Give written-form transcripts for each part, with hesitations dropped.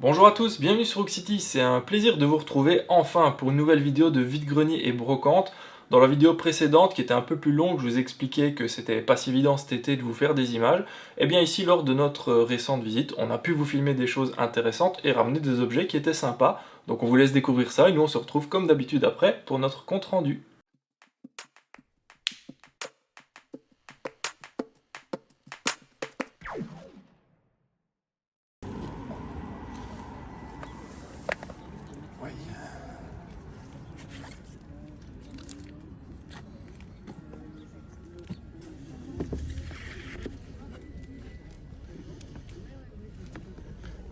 Bonjour à tous, bienvenue sur Rookcity, c'est un plaisir de vous retrouver enfin pour une nouvelle vidéo de vide-grenier et brocante. Dans la vidéo précédente, qui était un peu plus longue, je vous expliquais que c'était pas si évident cet été de vous faire des images. Et bien ici, lors de notre récente visite, on a pu vous filmer des choses intéressantes et ramener des objets qui étaient sympas. Donc on vous laisse découvrir ça et nous on se retrouve comme d'habitude après pour notre compte rendu.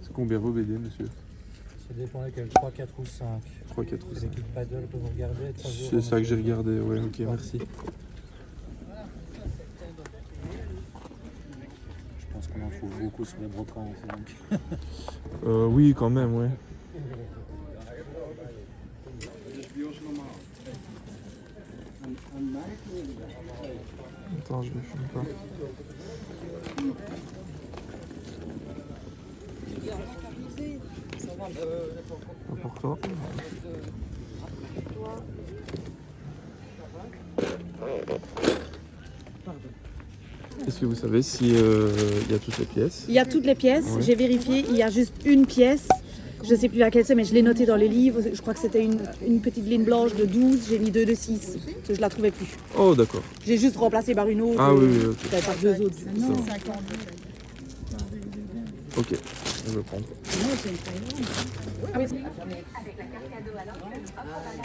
C'est combien vos BD, monsieur? Ça dépend lesquels, 3, 4 ou 5. 3, 4 ou 5. L'équipe paddle que vous regardez, 3 jours. C'est ça que j'ai regardé, ouais, ok, merci. Je pense qu'on en trouve beaucoup sur les brocantes. Oui, quand même, ouais. Attends, je me filme pas. Pas pour toi. Est-ce que vous savez si y a toutes les pièces? Il y a toutes les pièces, Ouais. j'ai vérifié, il y a juste une pièce, je ne sais plus laquelle c'est, mais je l'ai noté dans les livres, je crois que c'était une petite ligne blanche de 12, j'ai mis 2 de 6, parce que je la trouvais plus. Oh, d'accord. J'ai juste remplacé par une autre, Ah oui, oui, ok. par 2 autres. Non. Ok, je vais prendre.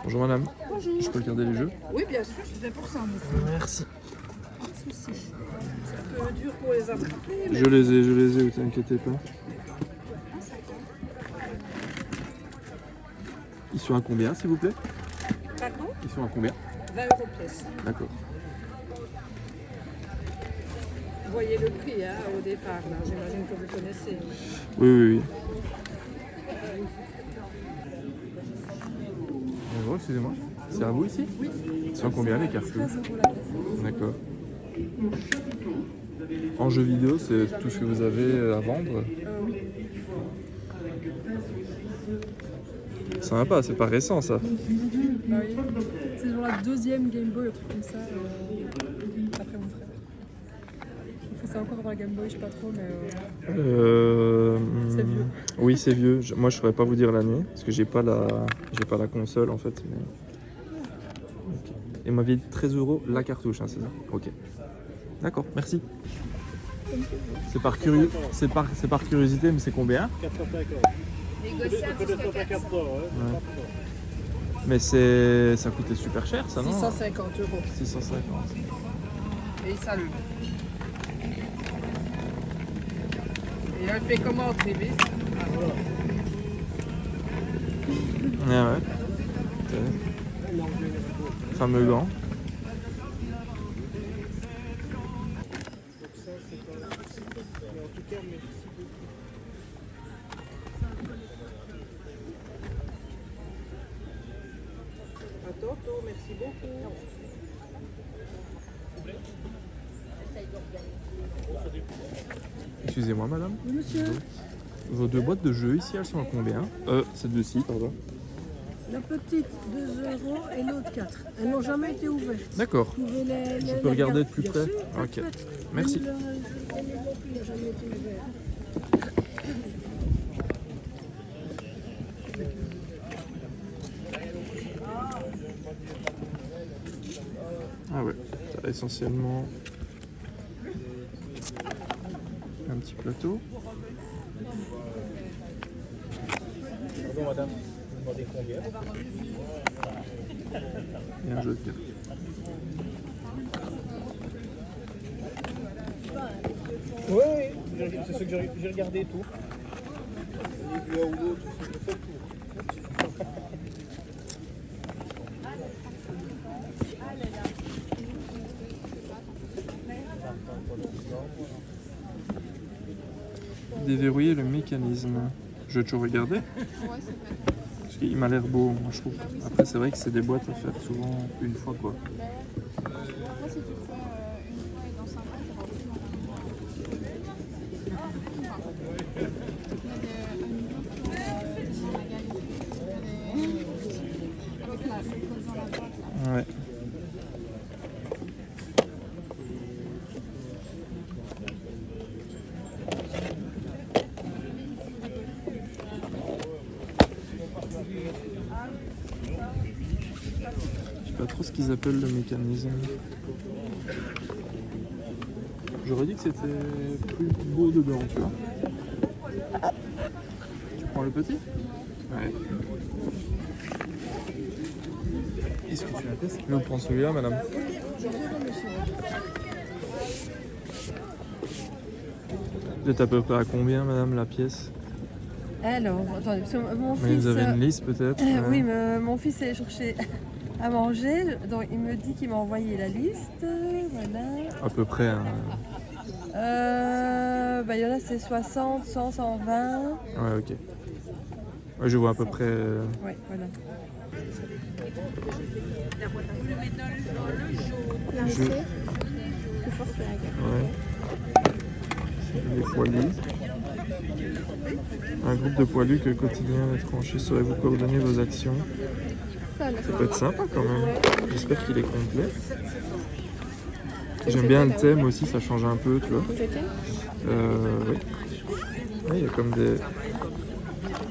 Bonjour madame. Bonjour. Je peux regarder les jeux? Oui, bien sûr, c'est fait pour ça, monsieur. Merci. Pas de souci. C'est un peu dur pour les attraper, mais... Je les ai, vous inquiétez pas. Ils sont à combien, s'il vous plaît? Pardon, Ils sont à combien? 20 € pièce. D'accord. Vous voyez le prix hein, au départ, là. J'imagine que vous connaissez. Oui, oui, oui. Bonjour, excusez-moi. C'est à vous ici? Oui. Ils sont à combien les cartouches? 13 € la pièce. D'accord. En jeu vidéo, c'est tout ce que vous avez à vendre? Oui. Sympa, c'est pas récent ça. Bah oui. C'est genre la deuxième Game Boy, un truc comme ça, après mon frère. Il faut ça encore avoir la Game Boy, je sais pas trop, mais c'est vieux. Oui, c'est vieux. Moi, je saurais pas vous dire l'année parce que j'ai pas la console en fait. Mais... Okay. Et ma vie 13 € la cartouche, hein, c'est ça? Ok. D'accord, merci. C'est par curiosité, mais c'est combien? 450. Négociable jusqu'à 400. Ouais. Mais ça coûtait super cher, ça, non? 650 €. 650. Et ça le. Et elle fait comment en TV? Ouais, ouais. Fameux gant. À tantôt, merci beaucoup. Excusez-moi, madame. Oui, monsieur. Vos 2 boîtes de jeux ici, elles sont à combien? Ces deux-ci, pardon. La petite 2 € et l'autre 4. Elles n'ont jamais été ouvertes. D'accord. Vous pouvez Je peux regarder de plus Bien près? sûr, Ok. faites. Merci. Le n'a jamais été ouvert. Ah ouais, t'as essentiellement un petit plateau. Pardon madame, vous demandez combien? Et un jeu de cartes. Oui, oui, c'est ce que j'ai regardé tout. L'un ou l'autre, je fais le tour. Déverrouiller le mécanisme. Je vais toujours regarder. Parce qu'il m'a l'air beau, moi je trouve. Après, c'est vrai que c'est des boîtes à faire souvent une fois, quoi. Après, si tu le fais une fois et dans 5 ans, tu auras plus longtemps. Il y a un niveau trop ce qu'ils appellent le mécanisme. J'aurais dit que c'était plus beau dedans, tu vois. Tu prends le petit? Ouais. Est-ce que tu la testes? Je vais prendre celui-là, madame. Vous êtes à peu près à combien, madame, la pièce? Alors, attendez, parce que mon Mais fils... vous avez une liste peut-être? Oui, mais mon fils est cherché à manger, donc il me dit qu'il m'a envoyé la liste, voilà. À peu près. Hein. Il y en a, c'est 60, 100, 120. Ouais, ok. Ouais, je vois à peu près. Ouais, voilà. Ouais. Les poilus. Un groupe de poilus que le quotidien étranger saurait vous coordonner vos actions. Ça peut être sympa quand même. J'espère qu'il est complet. J'aime bien le thème aussi, ça change un peu, tu vois. Oui. Il y a comme des...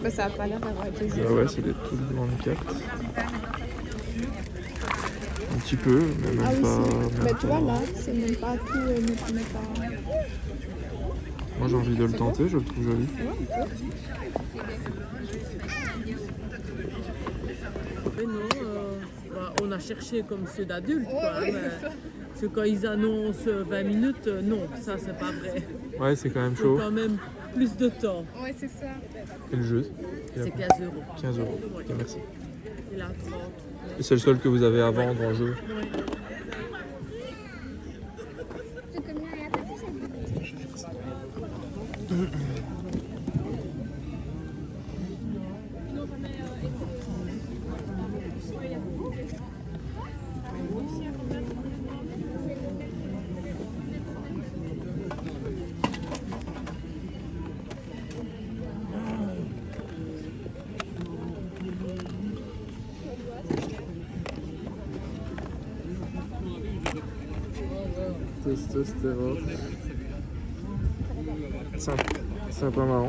Bah, ça a pas l'air d'avoir été joué. Ah ouais, c'est des toutes grandes cartes. Un petit peu, mais même Ah oui, pas... c'est... même Bah, tu vois, pas- là, c'est même pas tout, mais pas... Moi j'ai envie de le tenter, je le trouve joli. Mais non, on a cherché comme ceux d'adultes, quoi. Parce que quand ils annoncent 20 minutes, non, ça c'est pas vrai. Ouais, c'est quand même Il faut chaud. quand même plus de temps. Ouais, c'est ça. Et le jeu? C'est 15 €. 15 €. Ok, merci. Et là, 30. Et c'est le seul que vous avez à vendre en jeu? Testostérone. C'est un peu marrant.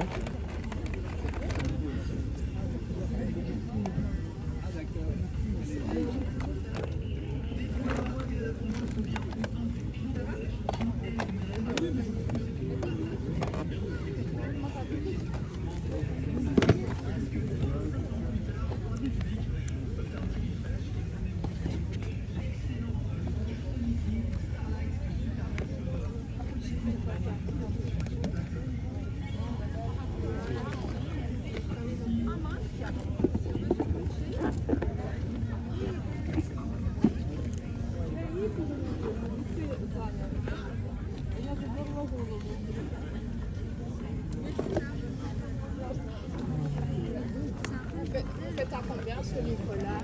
Faites à combien ce livre-là?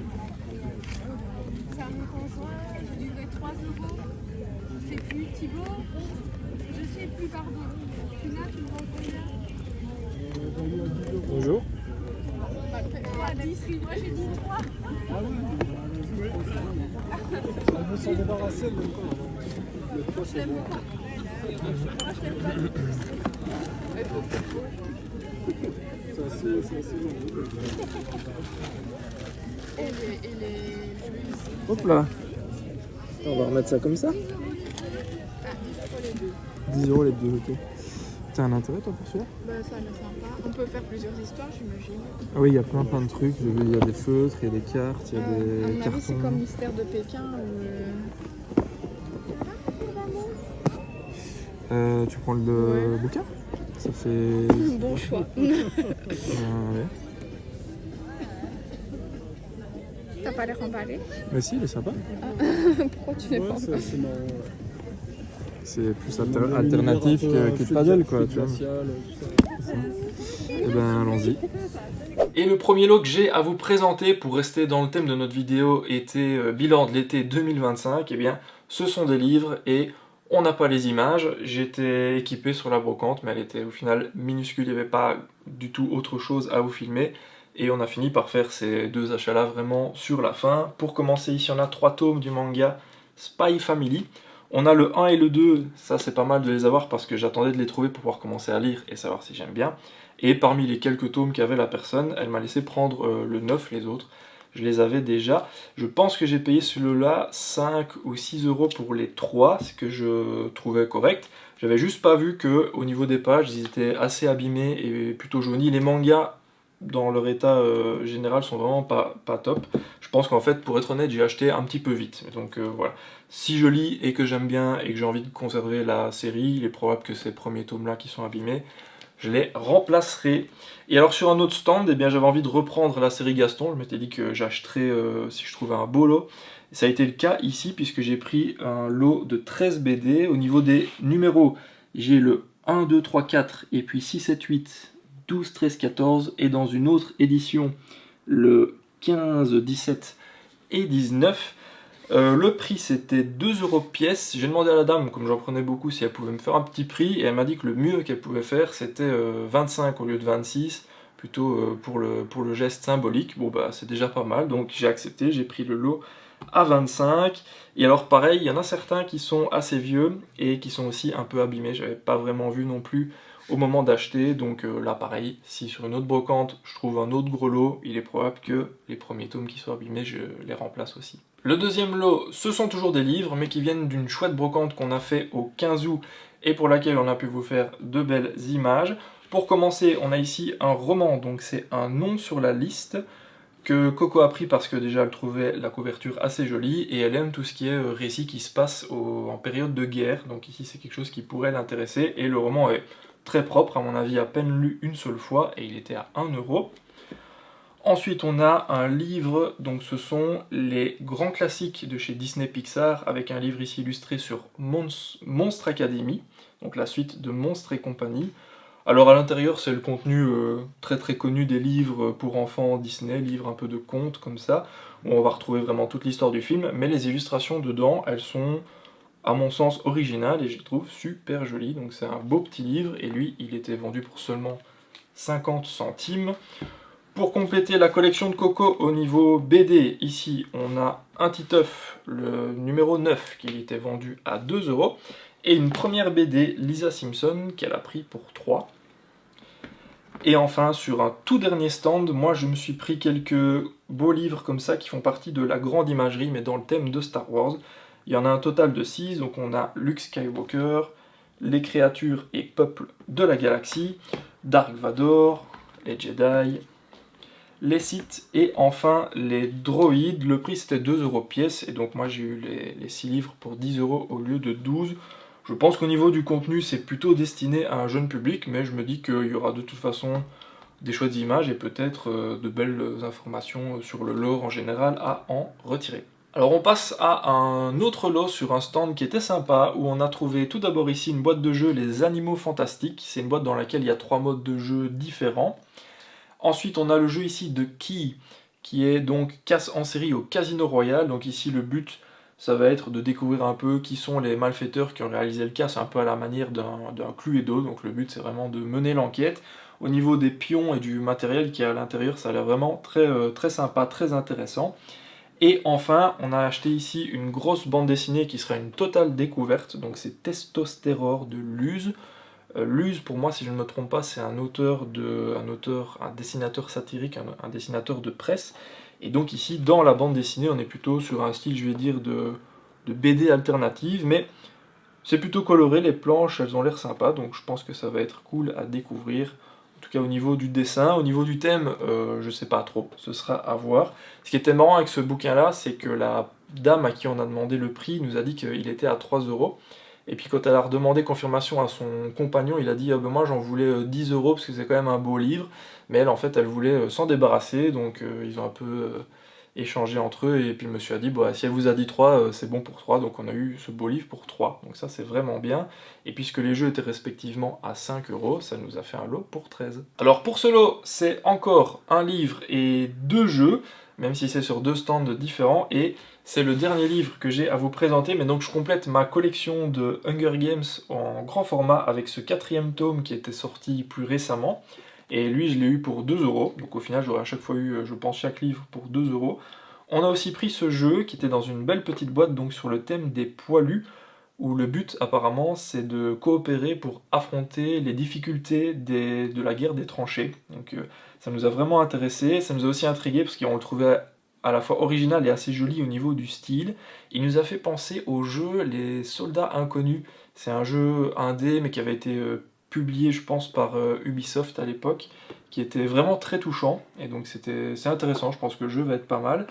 C'est à mon conjoint, je livrais 3 €. Je sais plus, Thibaut. Je sais plus, pardon. Tina, tu me vends combien? Bonjour. 3, 10, oui, moi j'ai dit 3. On veut s'en débarrasser, mais le 3 c'est bon. C'est assez long. Et les jouets. Hop là. On va remettre ça comme ça. 10 € les deux, ok. T'as un intérêt toi pour celui-là? Bah, ça a l'air sympa. On peut faire plusieurs histoires, j'imagine. Ah oui, il y a plein de trucs. J'ai vu, il y a des feutres, il y a des cartes, il y a À des mon avis, cartons. c'est comme Mystère de Pékin. Tu prends le Ouais. bouquin? Ça fait... Bon choix. Ouais. T'as pas l'air emballé? Mais si, il est sympa. Pourquoi tu l'es pas emballé? C'est marrant. C'est plus alternatif que de paddle, quoi, tu vois. Eh ben, allons-y. Et le premier lot que j'ai à vous présenter pour rester dans le thème de notre vidéo été bilan de l'été 2025, eh bien, ce sont des livres et on n'a pas les images. J'étais équipé sur la brocante, mais elle était au final minuscule, il n'y avait pas du tout autre chose à vous filmer. Et on a fini par faire ces deux achats-là vraiment sur la fin. Pour commencer, ici on a 3 tomes du manga Spy Family. On a le 1 et le 2, ça c'est pas mal de les avoir parce que j'attendais de les trouver pour pouvoir commencer à lire et savoir si j'aime bien. Et parmi les quelques tomes qu'avait la personne, elle m'a laissé prendre le 9, les autres. je les avais déjà. Je pense que j'ai payé celui-là 5 ou 6 euros pour les 3, ce que je trouvais correct. J'avais juste pas vu que au niveau des pages, ils étaient assez abîmés et plutôt jaunis. Les mangas, dans leur état général, sont vraiment pas top. Je pense qu'en fait, pour être honnête, j'ai acheté un petit peu vite. Donc voilà. Si je lis et que j'aime bien et que j'ai envie de conserver la série, il est probable que ces premiers tomes-là qui sont abîmés, je les remplacerai. Et alors sur un autre stand, eh bien, j'avais envie de reprendre la série Gaston. Je m'étais dit que j'achèterais si je trouvais un beau lot. Et ça a été le cas ici, puisque j'ai pris un lot de 13 BD. Au niveau des numéros, j'ai le 1, 2, 3, 4, et puis 6, 7, 8, 12, 13, 14. Et dans une autre édition, le 15, 17 et 19. Le prix c'était 2 € pièce. J'ai demandé à la dame, comme j'en prenais beaucoup, si elle pouvait me faire un petit prix, et elle m'a dit que le mieux qu'elle pouvait faire c'était 25 au lieu de 26, plutôt pour le geste symbolique. Bon bah c'est déjà pas mal, donc j'ai accepté, j'ai pris le lot à 25. Et alors pareil, il y en a certains qui sont assez vieux et qui sont aussi un peu abîmés, j'avais pas vraiment vu non plus au moment d'acheter, donc là pareil, si sur une autre brocante je trouve un autre gros lot, il est probable que les premiers tomes qui sont abîmés, je les remplace aussi. Le deuxième lot, ce sont toujours des livres, mais qui viennent d'une chouette brocante qu'on a fait au 15 août et pour laquelle on a pu vous faire de belles images. Pour commencer, on a ici un roman, donc c'est un nom sur la liste, que Coco a pris parce que déjà elle trouvait la couverture assez jolie, et elle aime tout ce qui est récit qui se passe en période de guerre, donc ici c'est quelque chose qui pourrait l'intéresser, et le roman est très propre, à mon avis à peine lu une seule fois, et il était à 1 €. Ensuite on a un livre, donc ce sont les grands classiques de chez Disney Pixar, avec un livre ici illustré sur Monstre Academy, donc la suite de Monstres et compagnie. Alors à l'intérieur c'est le contenu très très connu des livres pour enfants Disney, livres un peu de contes comme ça, où on va retrouver vraiment toute l'histoire du film, mais les illustrations dedans, elles sont à mon sens originales et je les trouve super jolies, donc c'est un beau petit livre, et lui il était vendu pour seulement 50 centimes. Pour compléter la collection de Coco au niveau BD, ici on a un Titeuf, le numéro 9, qui était vendu à 2 €, et une première BD, Lisa Simpson, qu'elle a pris pour 3. Et enfin, sur un tout dernier stand, moi je me suis pris quelques beaux livres comme ça qui font partie de la grande imagerie, mais dans le thème de Star Wars. Il y en a un total de 6, donc on a Luke Skywalker, les créatures et peuples de la galaxie, Dark Vador, les Jedi, les Sith et enfin les droïdes. Le prix c'était 2 € pièce, et donc moi j'ai eu les 6 livres pour 10 € au lieu de 12. Je pense qu'au niveau du contenu c'est plutôt destiné à un jeune public, mais je me dis qu'il y aura de toute façon des chouettes images et peut-être de belles informations sur le lore en général à en retirer. Alors on passe à un autre lot sur un stand qui était sympa, où on a trouvé tout d'abord ici une boîte de jeu Les Animaux Fantastiques. C'est une boîte dans laquelle il y a 3 modes de jeu différents. Ensuite on a le jeu ici de Key, qui est donc casse en série au Casino Royale. Donc ici le but ça va être de découvrir un peu qui sont les malfaiteurs qui ont réalisé le casse, un peu à la manière d'un Cluedo. Donc le but c'est vraiment de mener l'enquête. Au niveau des pions et du matériel qui est à l'intérieur, ça a l'air vraiment très sympa, très intéressant. Et enfin, on a acheté ici une grosse bande dessinée qui sera une totale découverte, donc c'est Testostérore de Luz. Luz, pour moi, si je ne me trompe pas, c'est un dessinateur satirique, un dessinateur de presse. Et donc ici, dans la bande dessinée, on est plutôt sur un style, je vais dire, de BD alternative, mais c'est plutôt coloré, les planches, elles ont l'air sympas, donc je pense que ça va être cool à découvrir. En tout cas au niveau du dessin, au niveau du thème, je sais pas trop, ce sera à voir. Ce qui était marrant avec ce bouquin-là, c'est que la dame à qui on a demandé le prix nous a dit qu'il était à 3 €. Et puis quand elle a redemandé confirmation à son compagnon, il a dit ah ben moi j'en voulais 10 € parce que c'est quand même un beau livre. Mais elle en fait elle voulait s'en débarrasser, donc ils ont un peu échangé entre eux, et puis le monsieur a dit bah, si elle vous a dit 3, c'est bon pour 3, donc on a eu ce beau livre pour 3, donc ça c'est vraiment bien. Et puisque les jeux étaient respectivement à 5 €, ça nous a fait un lot pour 13. Alors pour ce lot, c'est encore un livre et 2 jeux, même si c'est sur 2 stands différents, et c'est le dernier livre que j'ai à vous présenter, mais donc je complète ma collection de Hunger Games en grand format avec ce 4e tome qui était sorti plus récemment. Et lui, je l'ai eu pour 2 €, donc au final, j'aurais à chaque fois eu, je pense, chaque livre pour 2 €. On a aussi pris ce jeu, qui était dans une belle petite boîte, donc sur le thème des poilus, où le but, apparemment, c'est de coopérer pour affronter les difficultés de la guerre des tranchées. Donc ça nous a vraiment intéressé, ça nous a aussi intrigué, parce qu'on le trouvait à la fois original et assez joli au niveau du style. Il nous a fait penser au jeu Les Soldats Inconnus. C'est un jeu indé mais qui avait été publié je pense par Ubisoft à l'époque, qui était vraiment très touchant, et donc c'est intéressant, je pense que le jeu va être pas mal.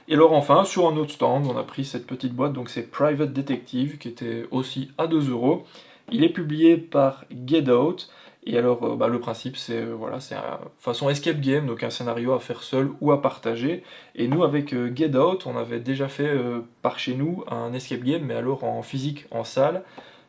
Et alors enfin, sur un autre stand, on a pris cette petite boîte, donc c'est Private Detective, qui était aussi à 2 €. Il est publié par Get Out, et alors le principe c'est voilà, c'est façon escape game, donc un scénario à faire seul ou à partager. Et nous avec Get Out, on avait déjà fait par chez nous un escape game, mais alors en physique, en salle,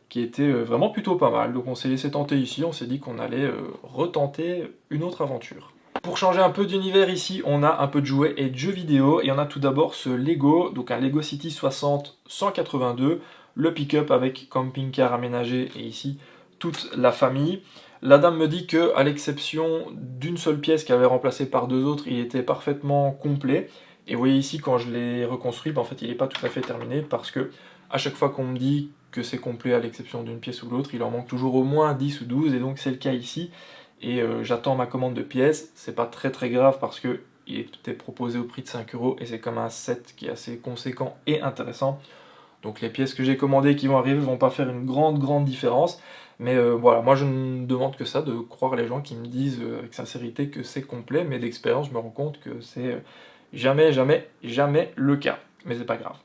qui était vraiment plutôt pas mal. Donc on s'est laissé tenter ici, on s'est dit qu'on allait retenter une autre aventure. Pour changer un peu d'univers ici, on a un peu de jouets et de jeux vidéo, et on a tout d'abord ce Lego, donc un Lego City 60 182, le pick-up avec camping-car aménagé, et ici toute la famille. La dame me dit que, à l'exception d'une seule pièce qu'elle avait remplacée par 2 autres, il était parfaitement complet. Et vous voyez ici, quand je l'ai reconstruit, en fait il n'est pas tout à fait terminé, parce que à chaque fois qu'on me dit que c'est complet à l'exception d'une pièce ou l'autre, il en manque toujours au moins 10 ou 12, et donc c'est le cas ici. Et j'attends ma commande de pièces, c'est pas très grave parce que il était proposé au prix de 5 €, et c'est comme un set qui est assez conséquent et intéressant. Donc les pièces que j'ai commandées qui vont arriver vont pas faire une grande différence, mais voilà, moi je ne demande que ça, de croire les gens qui me disent avec sincérité que c'est complet, mais d'expérience je me rends compte que c'est jamais le cas, mais c'est pas grave.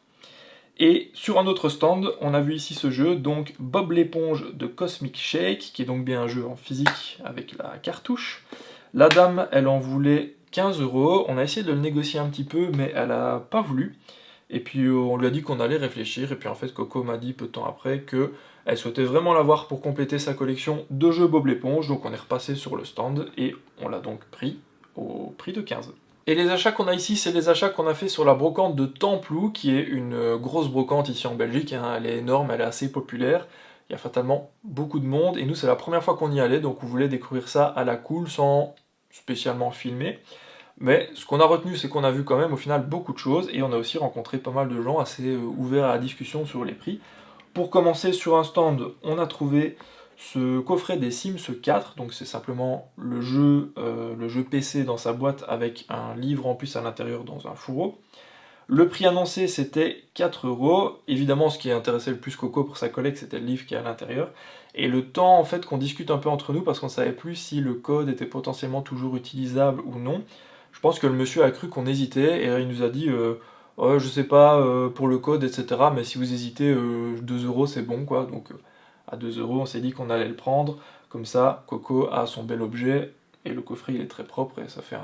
Et sur un autre stand, on a vu ici ce jeu, donc Bob l'éponge de Cosmic Shake, qui est donc bien un jeu en physique avec la cartouche. La dame, elle en voulait 15 €, on a essayé de le négocier un petit peu, mais elle a pas voulu. Et puis on lui a dit qu'on allait réfléchir, et puis en fait Coco m'a dit peu de temps après qu'elle souhaitait vraiment l'avoir pour compléter sa collection de jeux Bob l'éponge, donc on est repassé sur le stand, et on l'a donc pris au prix de 15 €. Et les achats qu'on a ici, c'est les achats qu'on a fait sur la brocante de Templou, qui est une grosse brocante ici en Belgique, hein. Elle est énorme, elle est assez populaire, il y a fatalement beaucoup de monde, et nous c'est la première fois qu'on y allait, donc on voulait découvrir ça à la cool, sans spécialement filmer. Mais ce qu'on a retenu, c'est qu'on a vu quand même au final beaucoup de choses, et on a aussi rencontré pas mal de gens assez ouverts à la discussion sur les prix. Pour commencer, sur un stand, on a trouvé ce coffret des Sims 4, donc c'est simplement le jeu PC dans sa boîte avec un livre en plus à l'intérieur dans un fourreau. Le prix annoncé c'était 4 €, évidemment ce qui a intéressé le plus Coco pour sa collègue c'était le livre qui est à l'intérieur, et le temps en fait qu'on discute un peu entre nous parce qu'on savait plus si le code était potentiellement toujours utilisable ou non. Je pense que le monsieur a cru qu'on hésitait, et il nous a dit ouais, je sais pas pour le code etc, mais si vous hésitez 2 € c'est bon quoi, donc à 2 € on s'est dit qu'on allait le prendre, comme ça Coco a son bel objet, et le coffret il est très propre et ça fait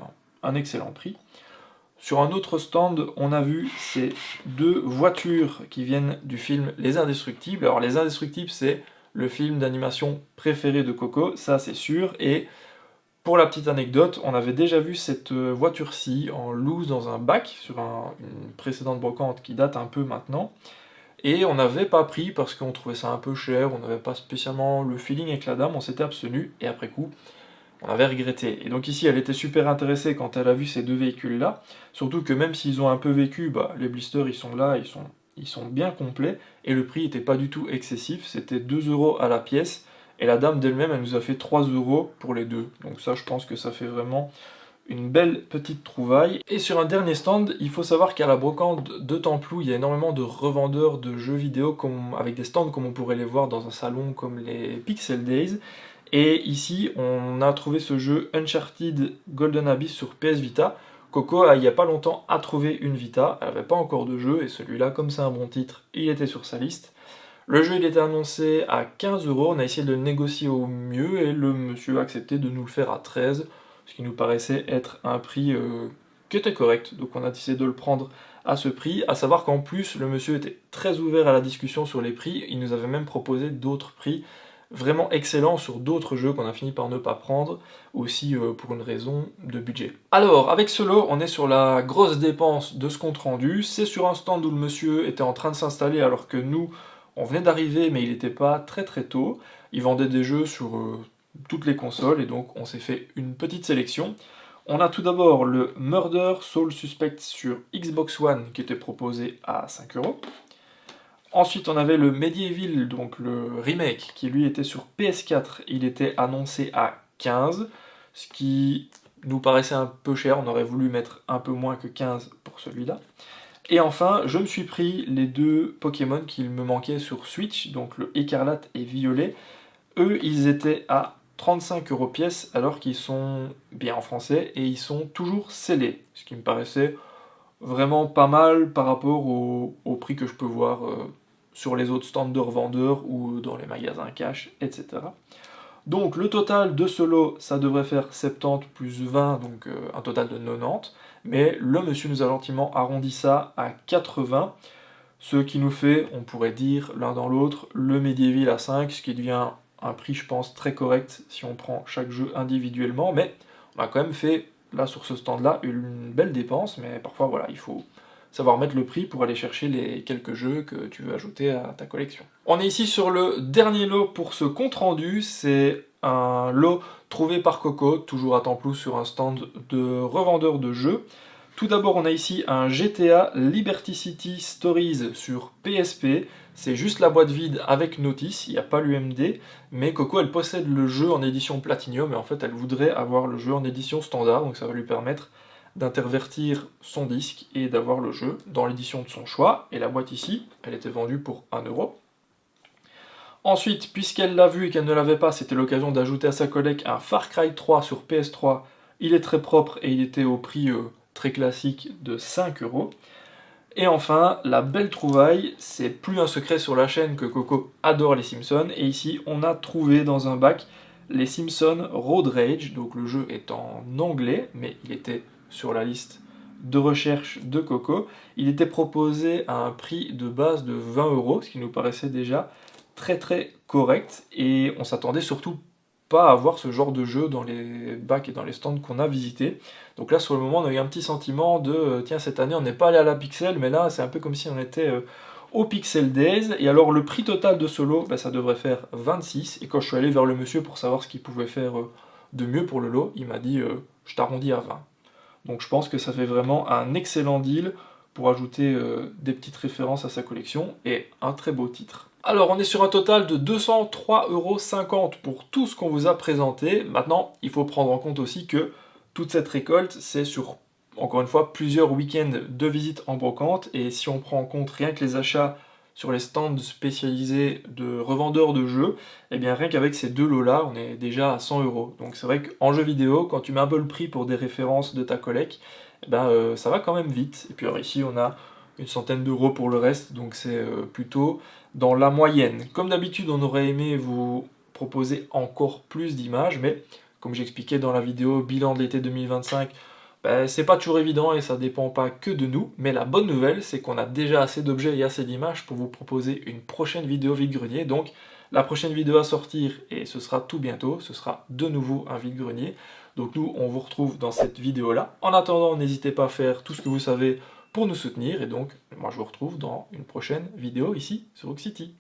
un excellent prix. Sur un autre stand, on a vu ces 2 voitures qui viennent du film Les Indestructibles. Alors Les Indestructibles c'est le film d'animation préféré de Coco, ça c'est sûr, et pour la petite anecdote, on avait déjà vu cette voiture-ci en loose dans un bac sur une précédente brocante qui date un peu maintenant, et on n'avait pas pris parce qu'on trouvait ça un peu cher, on n'avait pas spécialement le feeling avec la dame, on s'était abstenu, et après coup, on avait regretté. Et donc ici, elle était super intéressée quand elle a vu ces 2 véhicules-là, surtout que même s'ils ont un peu vécu, les blisters ils sont là, ils sont bien complets, et le prix n'était pas du tout excessif, c'était 2 € à la pièce, et la dame d'elle-même, elle nous a fait 3 € pour les deux. Donc ça, je pense que ça fait vraiment une belle petite trouvaille. Et sur un dernier stand, il faut savoir qu'à la brocante de Templou, il y a énormément de revendeurs de jeux vidéo avec des stands comme on pourrait les voir dans un salon comme les Pixel Days. Et ici, on a trouvé ce jeu Uncharted Golden Abyss sur PS Vita. Coco, il n'y a pas longtemps, a trouvé une Vita, elle n'avait pas encore de jeu, et celui-là, comme c'est un bon titre, il était sur sa liste. Le jeu il était annoncé à 15 €, on a essayé de le négocier au mieux, et le monsieur a accepté de nous le faire à 13, ce qui nous paraissait être un prix qui était correct, donc on a décidé de le prendre à ce prix, à savoir qu'en plus le monsieur était très ouvert à la discussion sur les prix, il nous avait même proposé d'autres prix vraiment excellents sur d'autres jeux qu'on a fini par ne pas prendre, aussi pour une raison de budget. Alors, avec ce lot, on est sur la grosse dépense de ce compte rendu, c'est sur un stand où le monsieur était en train de s'installer alors que nous, on venait d'arriver, mais il n'était pas très tôt. Il vendait des jeux sur toutes les consoles, et donc on s'est fait une petite sélection. On a tout d'abord le Murder Soul Suspect sur Xbox One, qui était proposé à 5 €. Ensuite, on avait le Medieval, donc le remake, qui lui était sur PS4. Il était annoncé à 15 €, ce qui nous paraissait un peu cher. On aurait voulu mettre un peu moins que 15 € pour pour celui-là. Et enfin, je me suis pris les 2 Pokémon qu'il me manquait sur Switch, donc le Écarlate et Violet. Eux, ils étaient à 35 € pièce, alors qu'ils sont bien en français, et ils sont toujours scellés, ce qui me paraissait vraiment pas mal par rapport au prix que je peux voir sur les autres stands de revendeurs ou dans les magasins cash, etc. Donc le total de ce lot, ça devrait faire 70 plus 20, donc un total de 90. Mais le monsieur nous a gentiment arrondi ça à 80, ce qui nous fait, on pourrait dire l'un dans l'autre, le Medieval à 5, ce qui devient un prix, je pense, très correct si on prend chaque jeu individuellement. Mais on a quand même fait, là sur ce stand-là, une belle dépense, mais parfois voilà, il faut savoir mettre le prix pour aller chercher les quelques jeux que tu veux ajouter à ta collection. On est ici sur le dernier lot pour ce compte rendu, c'est un lot trouvé par Coco, toujours à Templou sur un stand de revendeur de jeux. Tout d'abord on a ici un GTA Liberty City Stories sur PSP, c'est juste la boîte vide avec notice, il n'y a pas l'UMD, mais Coco elle possède le jeu en édition Platinum et en fait elle voudrait avoir le jeu en édition standard, donc ça va lui permettre d'intervertir son disque et d'avoir le jeu dans l'édition de son choix. Et la boîte ici, elle était vendue pour 1 €. Ensuite, puisqu'elle l'a vu et qu'elle ne l'avait pas, c'était l'occasion d'ajouter à sa collecte un Far Cry 3 sur PS3. Il est très propre et il était au prix très classique de 5 €. Et enfin, la belle trouvaille, c'est plus un secret sur la chaîne que Coco adore les Simpsons. Et ici, on a trouvé dans un bac les Simpsons Road Rage. Donc le jeu est en anglais, mais il était sur la liste de recherche de Coco. Il était proposé à un prix de base de 20 €, ce qui nous paraissait déjà très très correct, et on s'attendait surtout pas à voir ce genre de jeu dans les bacs et dans les stands qu'on a visités. Donc là sur le moment on a eu un petit sentiment de tiens, cette année on n'est pas allé à la Pixel, mais là c'est un peu comme si on était au Pixel Days. Et alors le prix total de ce lot, ça devrait faire 26, et quand je suis allé vers le monsieur pour savoir ce qu'il pouvait faire de mieux pour le lot, il m'a dit je t'arrondis à 20. Donc je pense que ça fait vraiment un excellent deal pour ajouter des petites références à sa collection, et un très beau titre. Alors on est sur un total de 203,50 € pour tout ce qu'on vous a présenté. Maintenant, il faut prendre en compte aussi que toute cette récolte, c'est sur, encore une fois, plusieurs week-ends de visite en brocante, et si on prend en compte rien que les achats sur les stands spécialisés de revendeurs de jeux, et bien rien qu'avec ces 2 lots-là, on est déjà à 100 €. Donc c'est vrai qu'en jeu vidéo, quand tu mets un peu le prix pour des références de ta collecte, ça va quand même vite. Et puis alors ici, on a une centaine d'euros pour le reste, donc c'est plutôt dans la moyenne. Comme d'habitude, on aurait aimé vous proposer encore plus d'images, mais comme j'expliquais dans la vidéo bilan de l'été 2025, c'est pas toujours évident et ça dépend pas que de nous, mais la bonne nouvelle, c'est qu'on a déjà assez d'objets et assez d'images pour vous proposer une prochaine vidéo vide-grenier. Donc la prochaine vidéo à sortir, et ce sera tout bientôt, ce sera de nouveau un vide-grenier. Donc nous, on vous retrouve dans cette vidéo-là. En attendant, n'hésitez pas à faire tout ce que vous savez pour nous soutenir, et donc moi je vous retrouve dans une prochaine vidéo ici sur Rock City.